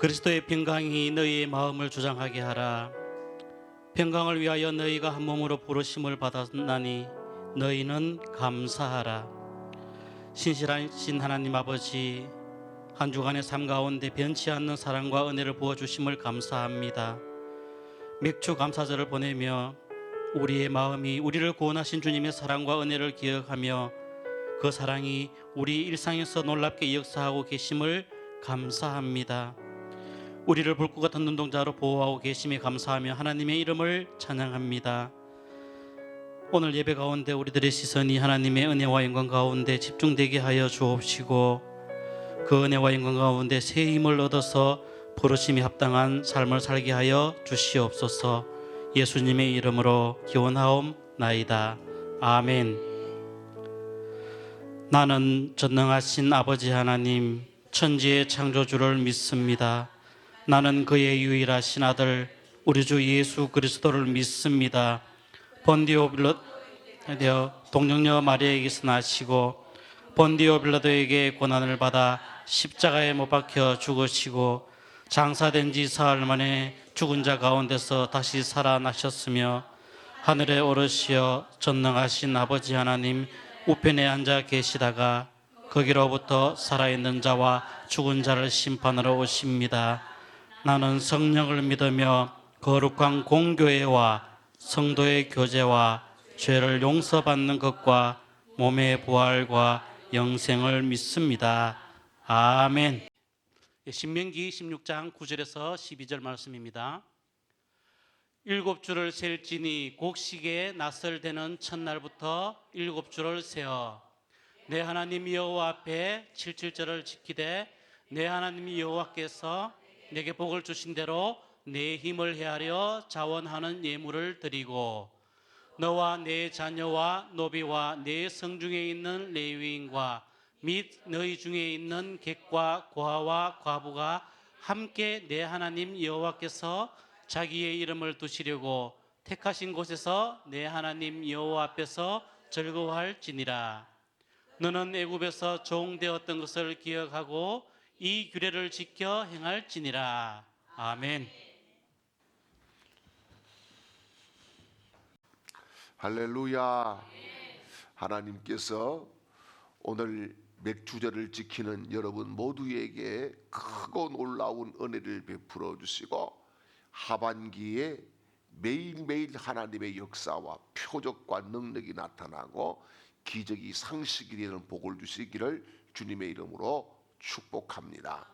그리스도의 평강이 너희의 마음을 주장하게 하라. 평강을 위하여 너희가 한 몸으로 부르심을 받았나니 너희는 감사하라. 신실하신 하나님 아버지, 한 주간의 삶 가운데 변치 않는 사랑과 은혜를 부어주심을 감사합니다. 맥주 감사절을 보내며 우리의 마음이 우리를 구원하신 주님의 사랑과 은혜를 기억하며 그 사랑이 우리 일상에서 놀랍게 역사하고 계심을 감사합니다. 우리를 불꽃 같은 눈동자로 보호하고 계심에 감사하며 하나님의 이름을 찬양합니다. 오늘 예배 가운데 우리들의 시선이 하나님의 은혜와 영광 가운데 집중되게 하여 주옵시고, 그 은혜와 영광 가운데 새 힘을 얻어서 부르심이 합당한 삶을 살게 하여 주시옵소서. 예수님의 이름으로 기원하옵나이다. 아멘. 나는 전능하신 아버지 하나님, 천지의 창조주를 믿습니다. 나는 그의 유일하신 아들 우리 주 예수 그리스도를 믿습니다. 본디오 빌라도 동정녀 마리아에게서 나시고 본디오 빌라도에게 고난을 받아 십자가에 못 박혀 죽으시고 장사된 지 사흘 만에 죽은 자 가운데서 다시 살아나셨으며 하늘에 오르시어 전능하신 아버지 하나님 우편에 앉아 계시다가 거기로부터 살아있는 자와 죽은 자를 심판하러 오십니다. 나는 성령을 믿으며 거룩한 공교회와 성도의 교제와 죄를 용서받는 것과 몸의 부활과 영생을 믿습니다. 아멘. 신명기 16장 9절에서 12절 말씀입니다. 일곱 줄을 셀지니 곡식에 낯을 대는 첫날부터 일곱 줄을 세어 내 하나님 여호와 앞에 77절을 지키되 내 하나님 여호와께서 내게 복을 주신 대로 내 힘을 헤아려 자원하는 예물을 드리고 너와 내 자녀와 노비와 내 성중에 있는 레위인과 및 너희 중에 있는 객과 고아와 과부가 함께 내 하나님 여호와께서 자기의 이름을 두시려고 택하신 곳에서 내 하나님 여호와 앞에서 즐거워할지니라. 너는 애굽에서 종되었던 것을 기억하고 이 규례를 지켜 행할지니라. 아멘. 할렐루야. 하나님께서 오늘 맥주절을 지키는 여러분 모두에게 크고 놀라운 은혜를 베풀어 주시고 하반기에 매일매일 하나님의 역사와 표적과 능력이 나타나고 기적이 상식이 되는 복을 주시기를 주님의 이름으로 축복합니다.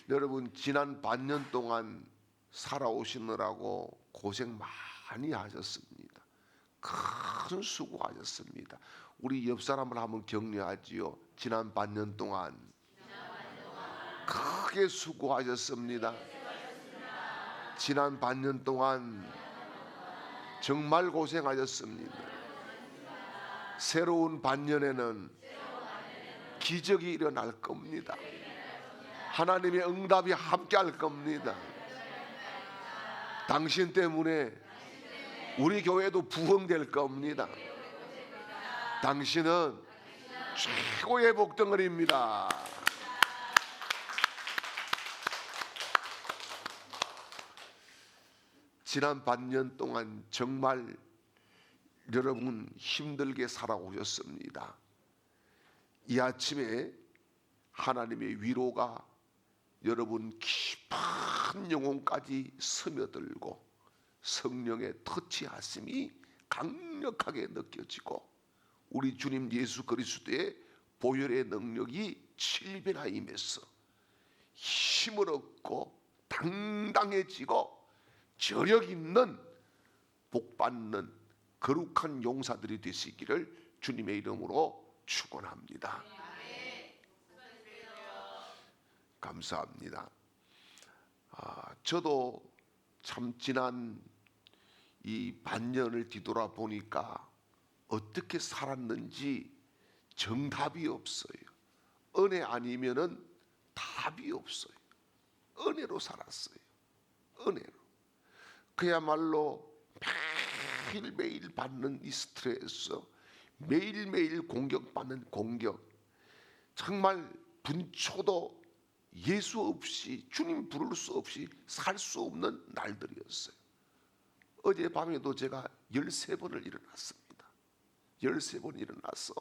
여러분, 지난 반년 동안 살아오시느라고 고생 많이 하셨습니다. 큰 수고하셨습니다. 우리 옆 사람을 한번 격려하지요. 지난 반년 동안 크게 수고하셨습니다. 지난 반년 동안 정말 고생하셨습니다. 새로운 반년에는 기적이 일어날 겁니다. 하나님의 응답이 함께 할 겁니다. 당신 때문에 우리 교회도 부흥될 겁니다. 당신은 최고의 복덩어리입니다. 지난 반년 동안 정말 여러분 힘들게 살아오셨습니다. 이 아침에 하나님의 위로가 여러분 깊은 영혼까지 스며들고 성령의 터치하심이 강력하게 느껴지고 우리 주님 예수 그리스도의 보혈의 능력이 칠변하 임해서 힘을 얻고 당당해지고 저력 있는 복받는 거룩한 용사들이 되시기를 주님의 이름으로 축원합니다. 감사합니다. 저도 참 지난 이 반년을 뒤돌아보니까 어떻게 살았는지 정답이 없어요. 은혜 아니면은 답이 없어요. 은혜로 살았어요. 은혜로. 그야말로 매일매일 받는 이 스트레스, 매일매일 공격받는 공격, 정말 분초도 예수 없이, 주님 부를 수 없이 살 수 없는 날들이었어요. 어젯밤에도 제가 13번을 일어났습니다. 13번 일어나서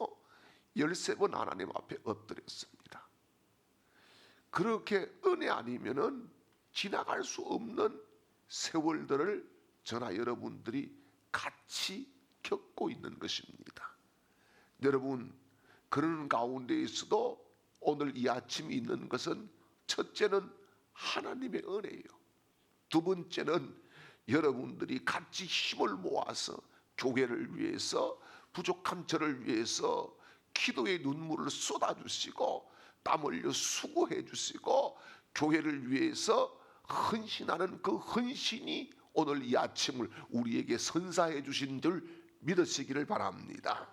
13번 하나님 앞에 엎드렸습니다. 그렇게 은혜 아니면은 지나갈 수 없는 세월들을 저나 여러분들이 같이 겪고 있는 것입니다. 여러분, 그런 가운데에서도 오늘 이 아침이 있는 것은 첫째는 하나님의 은혜예요. 두 번째는 여러분들이 같이 힘을 모아서 교회를 위해서, 부족한 저를 위해서 기도의 눈물을 쏟아주시고 땀 흘려 수고해 주시고 교회를 위해서 헌신하는 그 헌신이 오늘 이 아침을 우리에게 선사해 주신 줄 믿으시기를 바랍니다.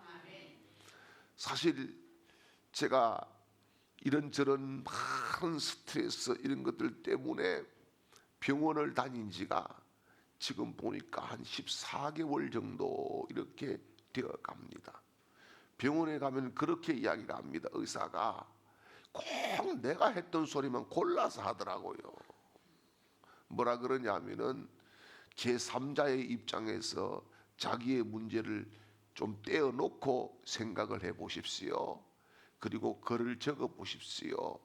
사실 제가 이런저런 많은 스트레스 이런 것들 때문에 병원을 다닌 지가 지금 보니까 한 14개월 정도 이렇게 되어 갑니다. 병원에 가면 그렇게 이야기를 합니다. 의사가 꼭 내가 했던 소리만 골라서 하더라고요. 뭐라 그러냐면은 제3자의 입장에서 자기의 문제를 좀 떼어놓고 생각을 해보십시오. 그리고 글을 적어 보십시오.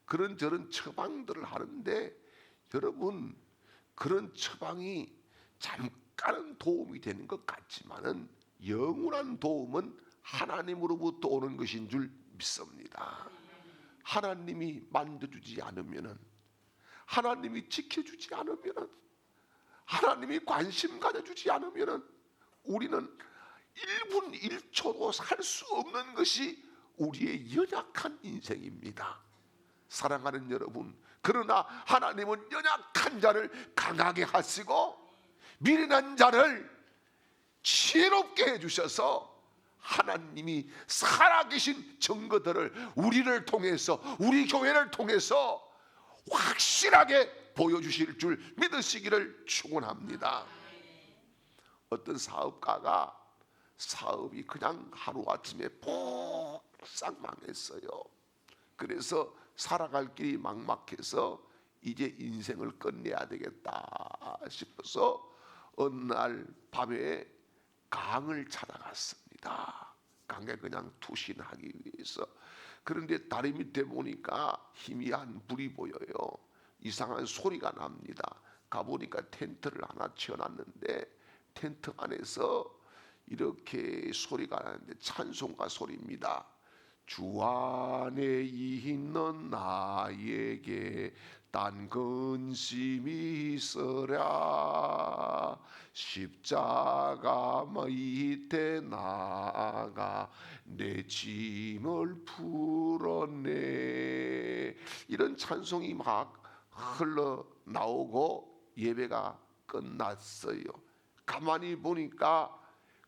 그런저런 처방들을 하는데 여러분, 그런 처방이 잠깐은 도움이 되는 것 같지만은 영원한 도움은 하나님으로부터 오는 것인 줄 믿습니다. 하나님이 만져주지 않으면은, 하나님이 지켜주지 않으면은, 하나님이 관심 가져주지 않으면은 우리는 1분 1초도 살 수 없는 것이 우리의 연약한 인생입니다. 사랑하는 여러분, 그러나 하나님은 연약한 자를 강하게 하시고 미련한 자를 지혜롭게 해주셔서 하나님이 살아계신 증거들을 우리를 통해서, 우리 교회를 통해서 확실하게 보여주실 줄 믿으시기를 축원합니다. 어떤 사업가가 사업이 그냥 하루아침에 폭삭 망했어요. 그래서 살아갈 길이 막막해서 이제 인생을 끝내야 되겠다 싶어서 어느 날 밤에 강을 찾아갔습니다. 강에 그냥 투신하기 위해서. 그런데 다리 밑에 보니까 희미한 불이 보여요. 이상한 소리가 납니다. 가보니까 텐트를 하나 치워놨는데 텐트 안에서 이렇게 소리가 나는데 찬송가 소리입니다. 주 안에 있는 나에게 딴 근심이 있으랴 십자가 밑에 나가 내 짐을 풀었네. 이런 찬송이 막 흘러나오고 예배가 끝났어요. 가만히 보니까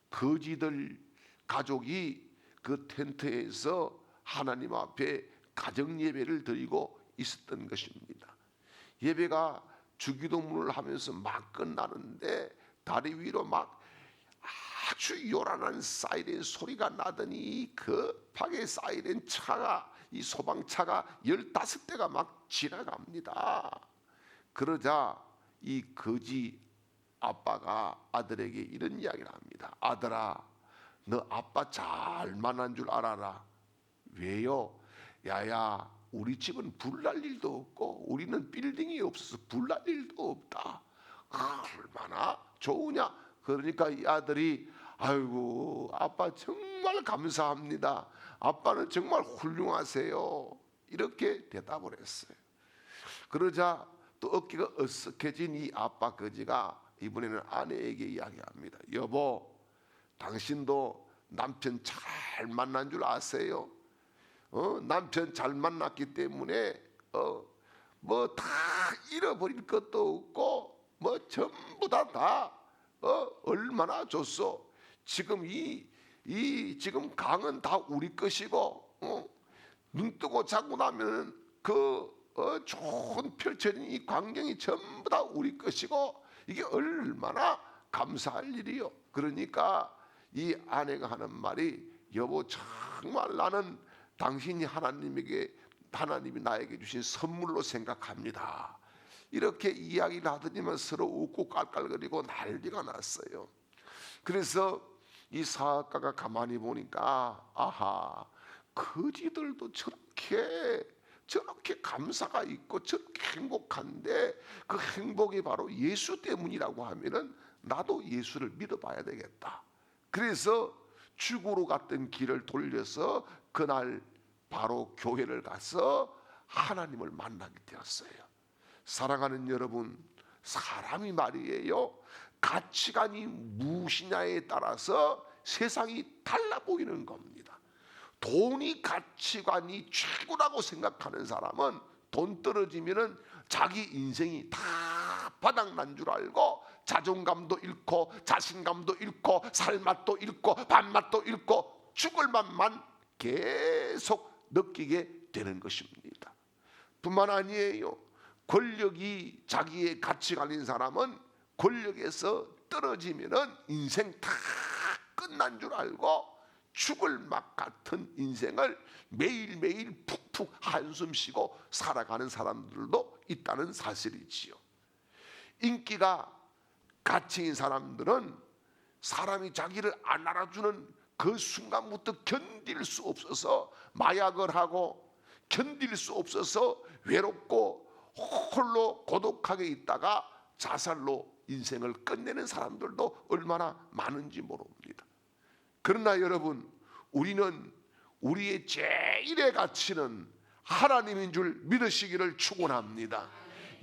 거지들 가족이 그 텐트에서 하나님 앞에 가정 예배를 드리고 있었던 것입니다. 예배가 주기도문을 하면서 막 끝나는데 다리 위로 막 아주 요란한 사이렌 소리가 나더니 급하게 사이렌 차가, 이 소방차가 15대가 막 지나갑니다. 그러자 이 거지 아빠가 아들에게 이런 이야기를 합니다. 아들아, 너 아빠 잘 만난 줄 알아라. 왜요? 야야, 우리 집은 불날 일도 없고 우리는 빌딩이 없어서 불날 일도 없다. 얼마나 좋으냐. 그러니까 이 아들이 아이고 아빠 정말 감사합니다. 아빠는 정말 훌륭하세요. 이렇게 대답을 했어요. 그러자 또 어깨가 어색해진 이 아빠 거지가 이번에는 아내에게 이야기합니다. 여보, 당신도 남편 잘 만난 줄 아세요? 남편 잘 만났기 때문에 뭐 다 잃어버릴 것도 없고 뭐 전부 다 얼마나 좋소. 지금 지금 강은 다 우리 것이고 눈 뜨고 자고 나면 좋은 펼쳐진 이 광경이 전부 다 우리 것이고 이게 얼마나 감사할 일이요. 그러니까 이 아내가 하는 말이 여보 정말 나는 당신이 하나님에게 하나님이 나에게 주신 선물로 생각합니다. 이렇게 이야기를 하더니만 서로 웃고 깔깔거리고 난리가 났어요. 그래서 이 사학가가 가만히 보니까 아하, 거지들도 저렇게 감사가 있고 저렇게 행복한데 그 행복이 바로 예수 때문이라고 하면은 나도 예수를 믿어봐야 되겠다. 그래서 죽으러 갔던 길을 돌려서 그날 바로 교회를 가서 하나님을 만나게 되었어요. 사랑하는 여러분, 사람이 말이에요, 가치관이 무엇이냐에 따라서 세상이 달라 보이는 겁니다. 돈이 가치관이 최고라고 생각하는 사람은 돈 떨어지면은 자기 인생이 다 바닥난 줄 알고 자존감도 잃고 자신감도 잃고 살맛도 잃고 밥맛도 잃고 죽을 맛만 계속 느끼게 되는 것입니다. 뿐만 아니에요, 권력이 자기의 가치관인 사람은 권력에서 떨어지면은 인생 다 끝난 줄 알고 죽을 맛 같은 인생을 매일매일 푹푹 한숨 쉬고 살아가는 사람들도 있다는 사실이지요. 인기가 가치인 사람들은 사람이 자기를 안 알아주는 그 순간부터 견딜 수 없어서 마약을 하고, 견딜 수 없어서 외롭고 홀로 고독하게 있다가 자살로 인생을 끝내는 사람들도 얼마나 많은지 모릅니다. 그러나 여러분, 우리는 우리의 제일의 가치는 하나님인 줄 믿으시기를 축원합니다.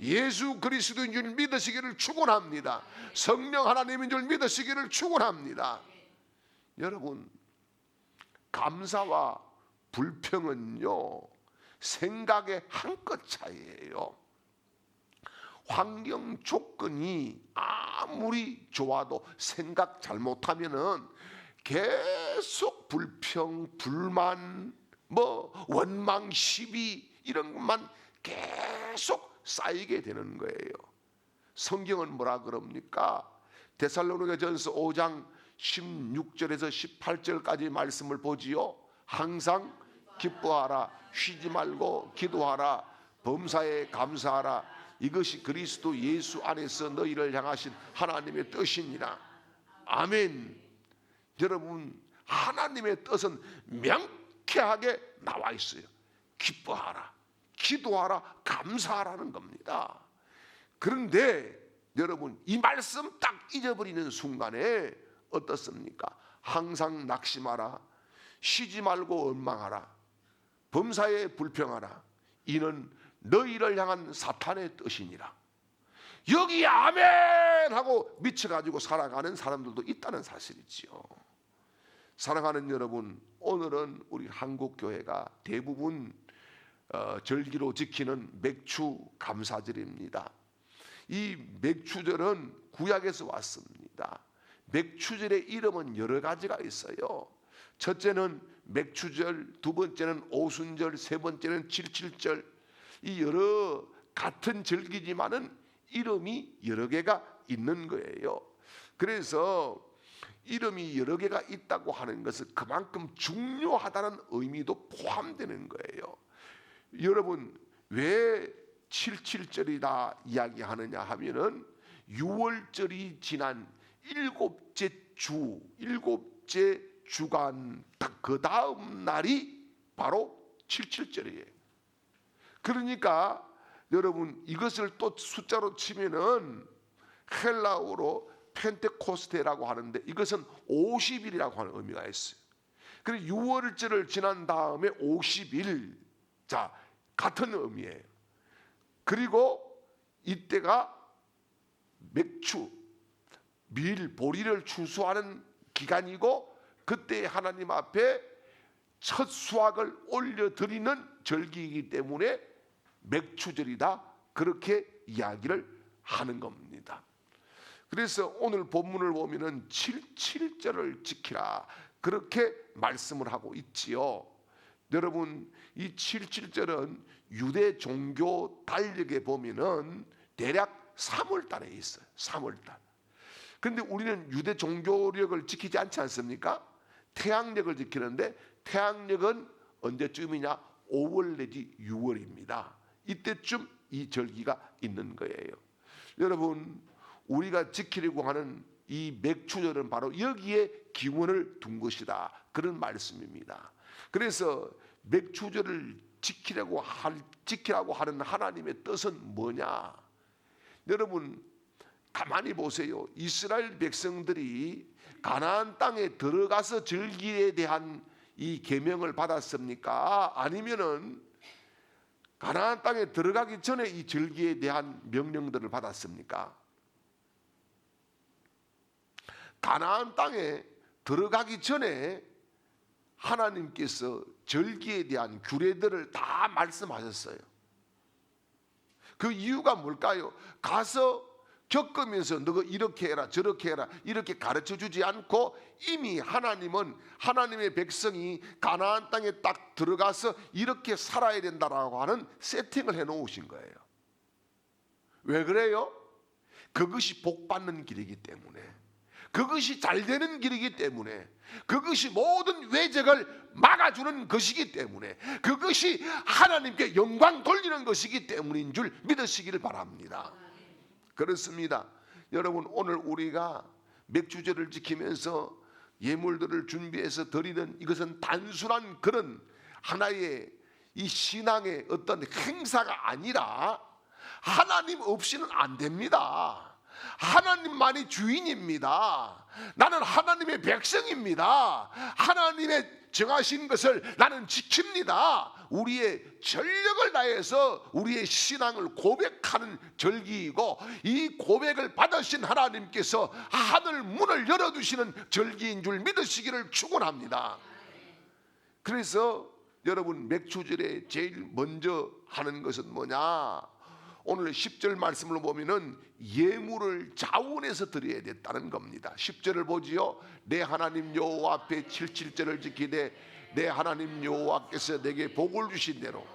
예수 그리스도인 줄 믿으시기를 축원합니다. 성령 하나님인 줄 믿으시기를 축원합니다. 여러분, 감사와 불평은요, 생각의 한 끗 차이예요. 환경 조건이 아무리 좋아도 생각 잘못하면은 계속 불평, 불만, 원망, 시비 이런 것만 계속 쌓이게 되는 거예요. 성경은 뭐라 그럽니까? 데살로니가전서 5장 16절에서 18절까지 말씀을 보지요. 항상 기뻐하라, 쉬지 말고 기도하라, 범사에 감사하라. 이것이 그리스도 예수 안에서 너희를 향하신 하나님의 뜻이니라. 아멘. 여러분, 하나님의 뜻은 명쾌하게 나와 있어요. 기뻐하라, 기도하라, 감사하라는 겁니다. 그런데 여러분, 이 말씀 딱 잊어버리는 순간에 어떻습니까? 항상 낙심하라, 쉬지 말고 원망하라, 범사에 불평하라. 이는 너희를 향한 사탄의 뜻이니라. 여기 아멘 하고 미쳐가지고 살아가는 사람들도 있다는 사실이지요. 사랑하는 여러분, 오늘은 우리 한국교회가 대부분 절기로 지키는 맥주 감사절입니다. 이 맥주절은 구약에서 왔습니다. 맥주절의 이름은 여러 가지가 있어요. 첫째는 맥주절, 두 번째는 오순절, 세 번째는 칠칠절. 이 여러 같은 절기지만은 이름이 여러 개가 있는 거예요. 그래서 이름이 여러 개가 있다고 하는 것은 그만큼 중요하다는 의미도 포함되는 거예요. 여러분, 왜 77절이다 이야기하느냐 하면은 6월절이 지난 일곱째 주간 딱 그 다음 날이 바로 77절이에요. 그러니까 여러분, 이것을 또 숫자로 치면은 헬라어로 펜테코스테라고 하는데 이것은 50일이라고 하는 의미가 있어요. 그래서 6월절을 지난 다음에 50일, 자, 같은 의미예요. 그리고 이때가 맥주, 보리를 추수하는 기간이고, 그때 하나님 앞에 첫 수확을 올려드리는 절기이기 때문에 맥주절이다, 그렇게 이야기를 하는 겁니다. 그래서 오늘 본문을 보면은 77절을 지키라, 그렇게 말씀을 하고 있지요. 여러분, 이 77절은 유대 종교 달력에 보면은 대략 3월달에 있어요. 3월달. 그런데 우리는 유대 종교력을 지키지 않지 않습니까? 태양력을 지키는데 태양력은 언제쯤이냐? 5월 내지 6월입니다. 이때쯤 이 절기가 있는 거예요. 여러분, 우리가 지키려고 하는 이 맥추절은 바로 여기에 기원을 둔 것이다, 그런 말씀입니다. 그래서 맥추절을 지키라고 하는 하나님의 뜻은 뭐냐? 여러분, 가만히 보세요. 이스라엘 백성들이 가나안 땅에 들어가서 절기에 대한 이 계명을 받았습니까? 아니면은 가나안 땅에 들어가기 전에 이 절기에 대한 명령들을 받았습니까? 가나안 땅에 들어가기 전에 하나님께서 절기에 대한 규례들을 다 말씀하셨어요. 그 이유가 뭘까요? 가서 겪으면서 너가 이렇게 해라 저렇게 해라 이렇게 가르쳐 주지 않고 이미 하나님은 하나님의 백성이 가나안 땅에 딱 들어가서 이렇게 살아야 된다라고 하는 세팅을 해 놓으신 거예요. 왜 그래요? 그것이 복 받는 길이기 때문에, 그것이 잘 되는 길이기 때문에, 그것이 모든 외적을 막아주는 것이기 때문에, 그것이 하나님께 영광 돌리는 것이기 때문인 줄 믿으시기를 바랍니다. 그렇습니다. 여러분, 오늘 우리가 맥주절을 지키면서 예물들을 준비해서 드리는 이것은 단순한 그런 하나의 이 신앙의 어떤 행사가 아니라 하나님 없이는 안 됩니다. 하나님만이 주인입니다. 나는 하나님의 백성입니다. 하나님의 정하신 것을 나는 지킵니다. 우리의 전력을 다해서 우리의 신앙을 고백하는 절기이고, 이 고백을 받으신 하나님께서 하늘 문을 열어두시는 절기인 줄 믿으시기를 축원합니다. 그래서 여러분, 맥주절에 제일 먼저 하는 것은 뭐냐? 오늘 10절 말씀을 보면은 예물을 자원해서 드려야 됐다는 겁니다. 10절을 보지요. 내 하나님 여호와 앞에 77절을 지키되 내 하나님 여호와께서 내게 복을 주신 대로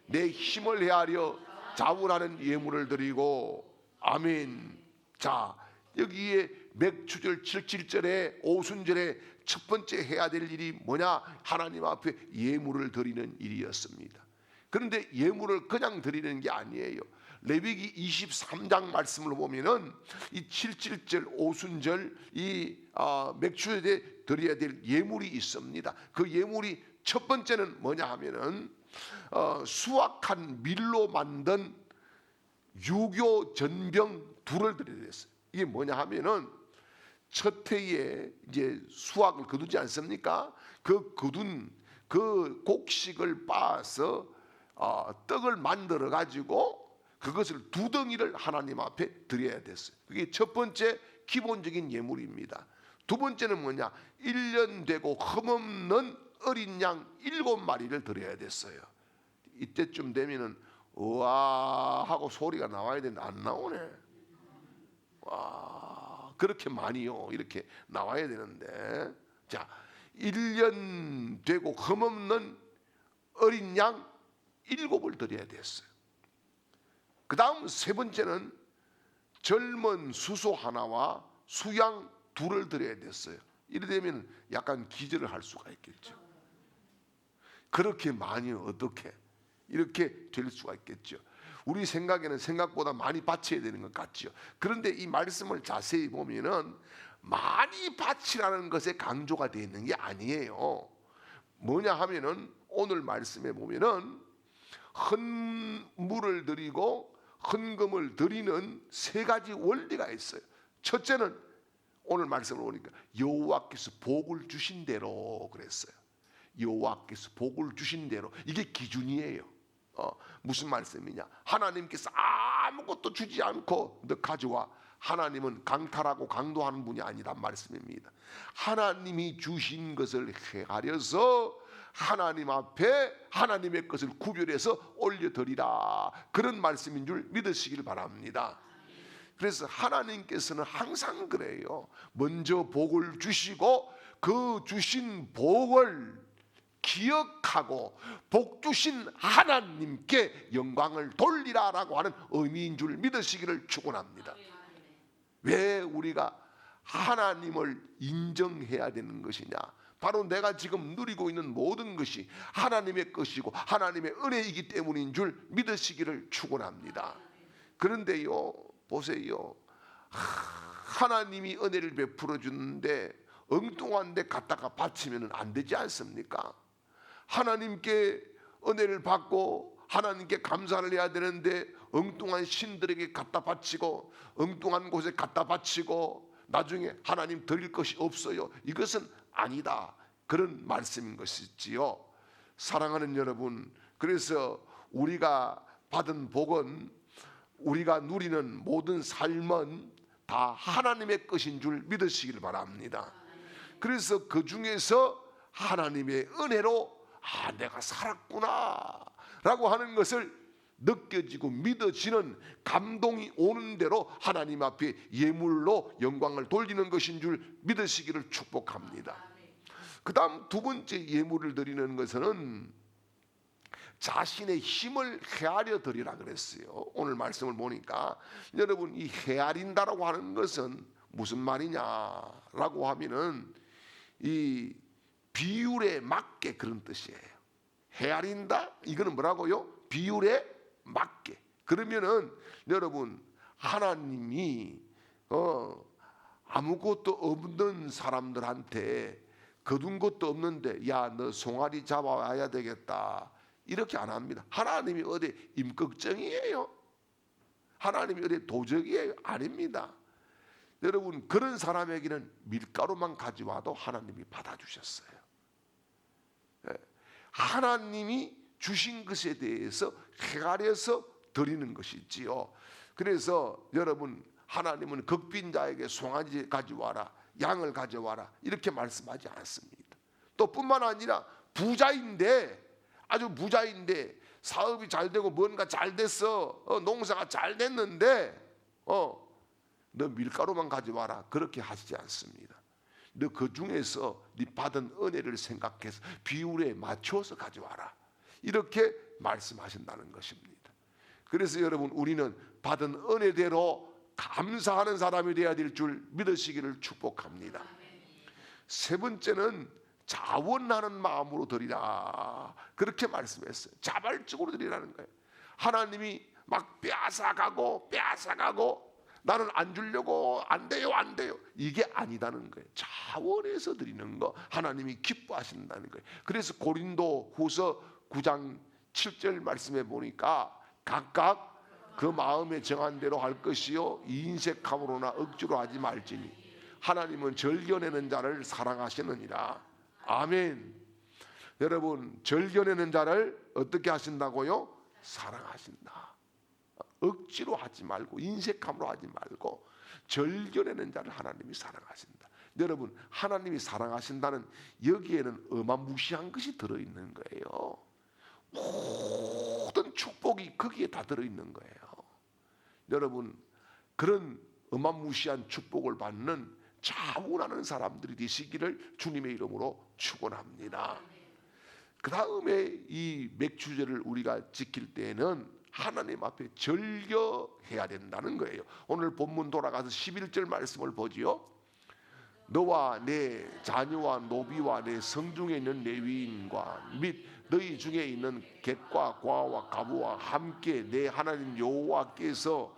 내 힘을 헤아려 자원하는 예물을 드리고. 아멘. 자, 여기에 맥추절 77절에 오순절에 첫 번째 해야 될 일이 뭐냐? 하나님 앞에 예물을 드리는 일이었습니다. 그런데 예물을 그냥 드리는 게 아니에요. 레위기 23장 말씀을 보면은 이 77절 오순절 이 맥추절에 드려야 될 예물이 있습니다. 그 예물이 첫 번째는 뭐냐 하면은 수확한 밀로 만든 유교 전병 둘을 드려야 됐어요. 이게 뭐냐 하면은 첫 해에 이제 수확을 거두지 않습니까? 그 거둔 그 곡식을 빻아서 떡을 만들어 가지고 그것을 두 덩이를 하나님 앞에 드려야 됐어요. 그게 첫 번째 기본적인 예물입니다. 두 번째는 뭐냐? 1년 되고 흠없는 어린 양 7마리를 드려야 됐어요. 이때쯤 되면은 우와 하고 소리가 나와야 되는데 안 나오네. 와, 그렇게 많이요 이렇게 나와야 되는데, 자, 1년 되고 흠없는 어린 양 7을 드려야 됐어요. 그 다음 세 번째는 젊은 수소 하나와 수양 2를 드려야 됐어요. 이래 되면 약간 기절을 할 수가 있겠죠. 그렇게 많이 어떻게 이렇게 될 수가 있겠죠. 우리 생각에는 생각보다 많이 바쳐야 되는 것 같죠. 그런데 이 말씀을 자세히 보면은 많이 바치라는 것에 강조가 되어 있는 게 아니에요. 뭐냐 하면은 오늘 말씀에 보면은 헌물을 드리고 헌금을 드리는 세 가지 원리가 있어요. 첫째는 오늘 말씀을 보니까 여호와께서 복을 주신 대로 그랬어요. 여호와께서 복을 주신 대로, 이게 기준이에요. 무슨 말씀이냐? 하나님께서 아무것도 주지 않고 너 가져와. 하나님은 강탈하고 강도하는 분이 아니란 말씀입니다. 하나님이 주신 것을 헤아려서 하나님 앞에 하나님의 것을 구별해서 올려드리라, 그런 말씀인 줄 믿으시길 바랍니다. 그래서 하나님께서는 항상 그래요. 먼저 복을 주시고 그 주신 복을 기억하고 복 주신 하나님께 영광을 돌리라라고 하는 의미인 줄 믿으시기를 축원합니다. 왜 우리가 하나님을 인정해야 되는 것이냐? 바로 내가 지금 누리고 있는 모든 것이 하나님의 것이고 하나님의 은혜이기 때문인 줄 믿으시기를 축원합니다. 그런데요, 보세요. 하나님이 은혜를 베풀어 주는데 엉뚱한 데 갖다가 바치면 안 되지 않습니까? 하나님께 은혜를 받고 하나님께 감사를 해야 되는데 엉뚱한 신들에게 갖다 바치고 엉뚱한 곳에 갖다 바치고 나중에 하나님 드릴 것이 없어요. 이것은 아니다. 그런 말씀인 것이지요. 사랑하는 여러분, 그래서 우리가 받은 복은, 우리가 누리는 모든 삶은 다 하나님의 것인 줄 믿으시길 바랍니다. 그래서 그 중에서 하나님의 은혜로 내가 살았구나 라고 하는 것을 느껴지고 믿어지는 감동이 오는 대로 하나님 앞에 예물로 영광을 돌리는 것인 줄 믿으시기를 축복합니다. 그 다음 두 번째 예물을 드리는 것은 자신의 힘을 헤아려 드리라 그랬어요. 오늘 말씀을 보니까 여러분, 이 헤아린다라고 하는 것은 무슨 말이냐라고 하면은 이 비율에 맞게 그런 뜻이에요. 헤아린다? 이거는 뭐라고요? 비율에 맞게. 그러면은 여러분, 하나님이 아무것도 없는 사람들한테 거둔 것도 없는데 야, 너 송아리 잡아와야 되겠다 이렇게 안 합니다. 하나님이 어디 임꺽정이에요? 하나님이 어디 도적이에요? 아닙니다. 여러분, 그런 사람에게는 밀가루만 가져와도 하나님이 받아주셨어요. 하나님이 주신 것에 대해서 헤아려서 드리는 것이지요. 그래서 여러분, 하나님은 극빈자에게 송아지 가져와라, 양을 가져와라 이렇게 말씀하지 않습니다. 또 뿐만 아니라 부자인데, 아주 부자인데 사업이 잘 되고 뭔가 잘 됐어, 농사가 잘 됐는데 너 밀가루만 가져와라 그렇게 하시지 않습니다. 너 그 중에서 네 받은 은혜를 생각해서 비율에 맞춰서 가져와라 이렇게 말씀하신다는 것입니다. 그래서 여러분, 우리는 받은 은혜대로 감사하는 사람이 되어야 될 줄 믿으시기를 축복합니다. 세 번째는 자원하는 마음으로 드리라 그렇게 말씀했어요. 자발적으로 드리라는 거예요. 하나님이 막 빼앗아가고 나는 안 주려고 안 돼요 이게 아니다는 거예요. 자원해서 드리는 거 하나님이 기뻐하신다는 거예요. 그래서 고린도 후서 9장 7절 말씀해 보니까 각각 그 마음에 정한 대로 할 것이요 인색함으로나 억지로 하지 말지니 하나님은 절겨내는 자를 사랑하시느니라. 아멘. 여러분, 절겨내는 자를 어떻게 하신다고요? 사랑하신다. 억지로 하지 말고 인색함으로 하지 말고 절겨내는 자를 하나님이 사랑하신다. 여러분, 하나님이 사랑하신다는 여기에는 어마무시한 것이 들어있는 거예요. 모든 축복이 거기에 다 들어있는 거예요. 여러분, 그런 어마무시한 축복을 받는 자원하는 사람들이 되시기를 주님의 이름으로 축원합니다. 그 다음에 이 맥주제를 우리가 지킬 때에는 하나님 앞에 절겨해야 된다는 거예요. 오늘 본문 돌아가서 11절 말씀을 보지요. 너와 내 자녀와 노비와 내 성중에 있는 레위인과 및 너희 중에 있는 객과 과와 가부와 함께 내 하나님 여호와께서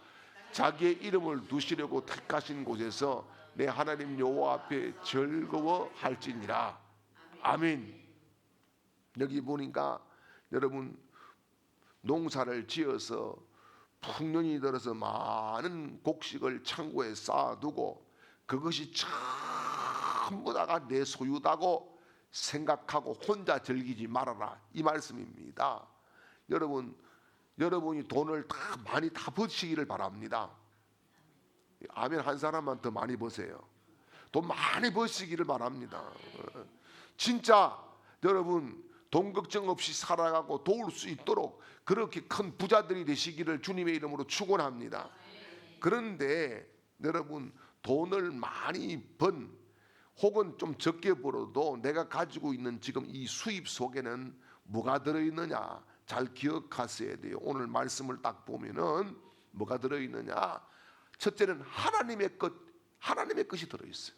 자기의 이름을 두시려고 택하신 곳에서 내 하나님 여호와 앞에 즐거워할지니라. 아멘. 여기 보니까 여러분, 농사를 지어서 풍년이 들어서 많은 곡식을 창고에 쌓아두고 그것이 전부 다가 내 소유다고 생각하고 혼자 즐기지 말아라 이 말씀입니다. 여러분이 돈을 많이 버시기를 바랍니다. 아멘. 한 사람만 더 많이 버세요. 돈 많이 버시기를 바랍니다. 진짜 여러분, 돈 걱정 없이 살아가고 도울 수 있도록 그렇게 큰 부자들이 되시기를 주님의 이름으로 축원합니다. 그런데 여러분, 돈을 많이 번 혹은 좀 적게 벌어도 내가 가지고 있는 지금 이 수입 속에는 뭐가 들어있느냐 잘 기억하셔야 돼요. 오늘 말씀을 딱 보면은 뭐가 들어있느냐, 첫째는 하나님의 것이 들어있어요.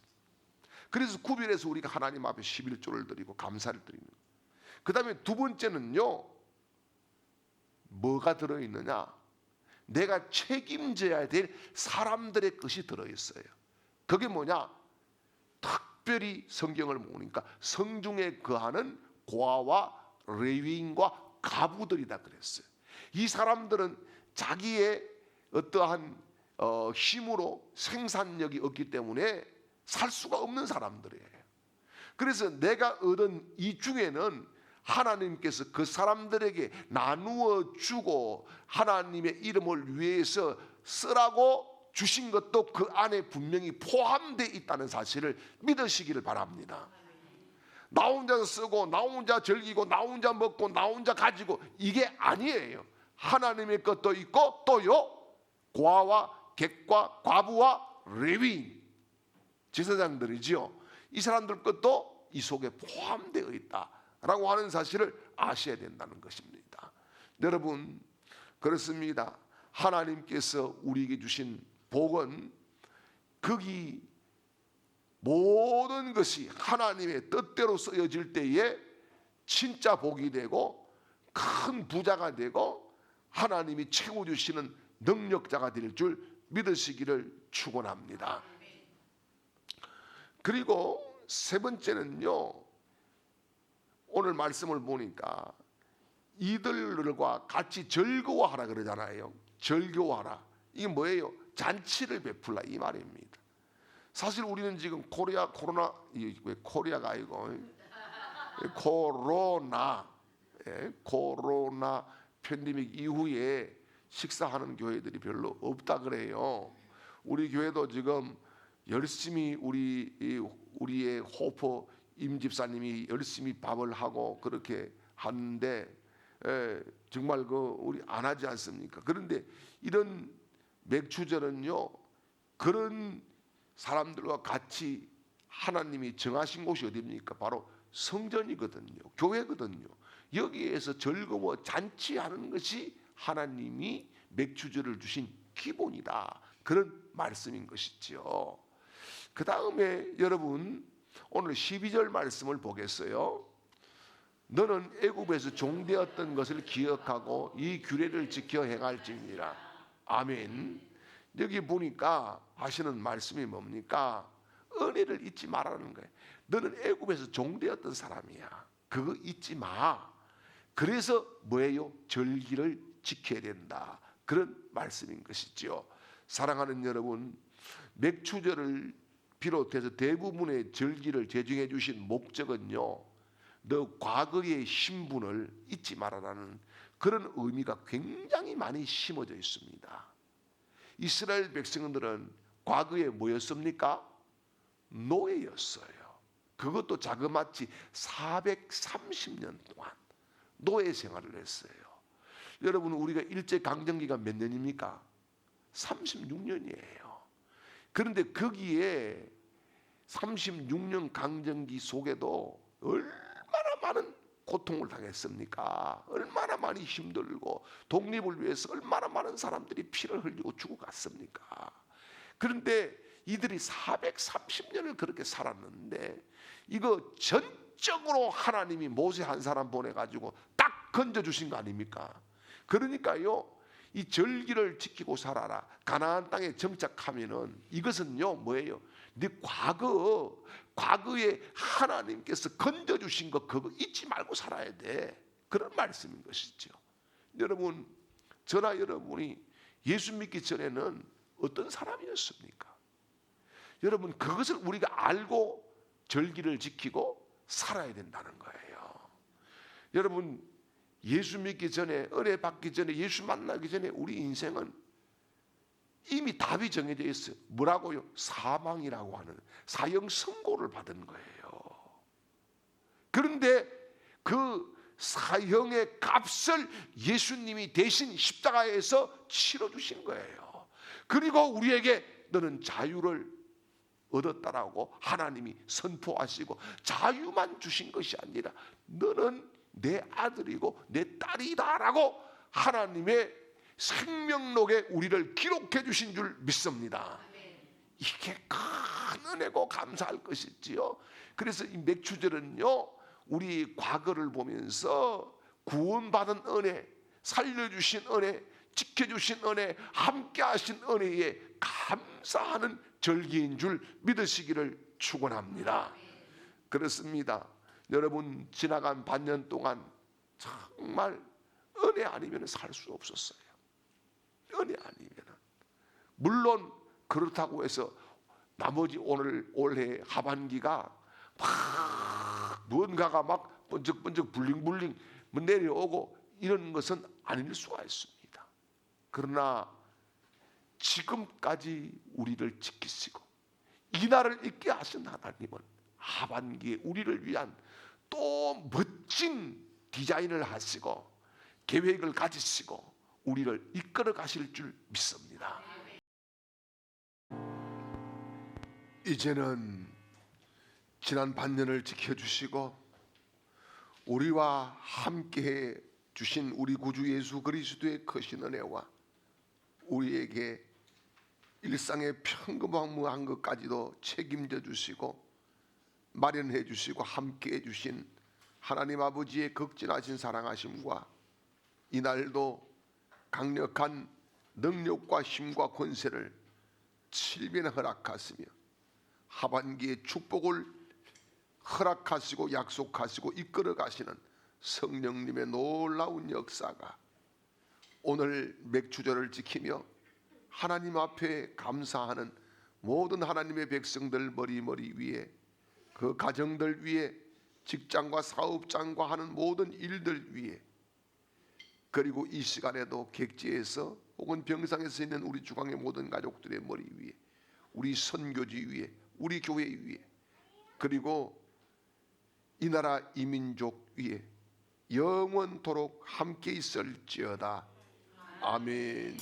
그래서 구별해서 우리가 하나님 앞에 11조를 드리고 감사를 드리는 거예요. 그 다음에 두 번째는요, 뭐가 들어있느냐? 내가 책임져야 될 사람들의 것이 들어있어요. 그게 뭐냐? 특별히 성경을 보니까 성중에 거하는 고아와 레위인과 가부들이다 그랬어요. 이 사람들은 자기의 어떠한 힘으로 생산력이 없기 때문에 살 수가 없는 사람들이에요. 그래서 내가 얻은 이 중에는 하나님께서 그 사람들에게 나누어 주고 하나님의 이름을 위해서 쓰라고 주신 것도 그 안에 분명히 포함되어 있다는 사실을 믿으시기를 바랍니다. 나 혼자 쓰고 나 혼자 즐기고 나 혼자 먹고 나 혼자 가지고 이게 아니에요. 하나님의 것도 있고 또요, 고아와 객과 과부와 레위인, 제사장들이지요. 이 사람들 것도 이 속에 포함되어 있다라고 하는 사실을 아셔야 된다는 것입니다. 여러분, 그렇습니다. 하나님께서 우리에게 주신 복은 거기 모든 것이 하나님의 뜻대로 쓰여질 때에 진짜 복이 되고 큰 부자가 되고 하나님이 채워주시는 능력자가 될 줄 믿으시기를 축원합니다. 그리고 세 번째는요, 오늘 말씀을 보니까 이들과 같이 즐거워하라 그러잖아요. 즐거워하라. 이게 뭐예요? 잔치를 베풀라 이 말입니다. 사실 우리는 지금 코로나가 아니고 코로나 팬데믹 이후에 식사하는 교회들이 별로 없다 그래요. 우리 교회도 지금 열심히 우리의 호프 임 집사님이 열심히 밥을 하고 그렇게 하는데 정말 우리 안 하지 않습니까? 그런데 이런 맥주절은요, 그런 사람들과 같이 하나님이 정하신 곳이 어디입니까? 바로 성전이거든요. 교회거든요. 여기에서 즐거워 잔치하는 것이 하나님이 맥주절을 주신 기본이다. 그런 말씀인 것이죠. 그 다음에 여러분, 오늘 12절 말씀을 보겠어요. 너는 애굽에서 종되었던 것을 기억하고 이 규례를 지켜 행할지니라. 아멘. 여기 보니까 하시는 말씀이 뭡니까? 은혜를 잊지 말라는 거예요. 너는 애굽에서 종되었던 사람이야. 그거 잊지 마. 그래서 뭐예요? 절기를 지켜야 된다. 그런 말씀인 것이죠. 사랑하는 여러분, 맥주절을 비롯해서 대부분의 절기를 제정해 주신 목적은요, 너 과거의 신분을 잊지 말아라는 그런 의미가 굉장히 많이 심어져 있습니다. 이스라엘 백성들은 과거에 뭐였습니까? 노예였어요. 그것도 자그마치 430년 동안 노예 생활을 했어요. 여러분, 우리가 일제강점기가 몇 년입니까? 36년이에요. 그런데 거기에 36년 강점기 속에도 얼마나 많은 고통을 당했습니까? 얼마나 많이 힘들고 독립을 위해서 얼마나 많은 사람들이 피를 흘리고 죽어갔습니까? 그런데 이들이 430년을 그렇게 살았는데 이거 전적으로 하나님이 모세 한 사람 보내가지고 딱 건져주신 거 아닙니까? 그러니까요, 이 절기를 지키고 살아라. 가나안 땅에 정착하면은 이것은요 뭐예요? 네 과거에 하나님께서 건져주신 거 그거 잊지 말고 살아야 돼. 그런 말씀인 것이죠. 여러분, 저나 여러분이 예수 믿기 전에는 어떤 사람이었습니까? 여러분, 그것을 우리가 알고 절기를 지키고 살아야 된다는 거예요. 여러분, 예수 믿기 전에, 은혜 받기 전에, 예수 만나기 전에 우리 인생은 이미 답이 정해져 있어요. 뭐라고요? 사망이라고 하는 사형 선고를 받은 거예요. 그런데 그 사형의 값을 예수님이 대신 십자가에서 치러주신 거예요. 그리고 우리에게 너는 자유를 얻었다라고 하나님이 선포하시고, 자유만 주신 것이 아니라 너는 내 아들이고 내 딸이다라고 하나님의 생명록에 우리를 기록해 주신 줄 믿습니다. 이게 큰 은혜고 감사할 것이지요. 그래서 이 맥주절은요, 우리 과거를 보면서 구원받은 은혜, 살려주신 은혜, 지켜주신 은혜, 함께하신 은혜에 감사하는 절기인 줄 믿으시기를 축원합니다. 그렇습니다. 여러분, 지나간 반년 동안 정말 은혜 아니면 살 수 없었어요. 은혜 아니면. 물론 그렇다고 해서 나머지 올해 하반기가 막 무언가가 막 번쩍번쩍 블링블링 내려오고 이런 것은 아닐 수가 있습니다. 그러나 지금까지 우리를 지키시고 이 날을 있게 하신 하나님은 하반기에 우리를 위한 또 멋진 디자인을 하시고 계획을 가지시고 우리를 이끌어 가실 줄 믿습니다. 이제는 지난 반년을 지켜주시고 우리와 함께해 주신 우리 구주 예수 그리스도의 크신 은혜와 우리에게 일상의 평범한 것까지도 책임져 주시고 마련해 주시고 함께해 주신 하나님 아버지의 극진하신 사랑하심과 이날도 강력한 능력과 힘과 권세를 7배나 허락하시며 하반기에 축복을 허락하시고 약속하시고 이끌어 가시는 성령님의 놀라운 역사가 오늘 맥주절을 지키며 하나님 앞에 감사하는 모든 하나님의 백성들 머리 위에, 그 가정들 위에, 직장과 사업장과 하는 모든 일들 위에, 그리고 이 시간에도 객지에서 혹은 병상에서 있는 우리 주강의 모든 가족들의 머리 위에, 우리 선교지 위에, 우리 교회 위에, 그리고 이 나라 이 민족 위에 영원토록 함께 있을지어다. 아멘.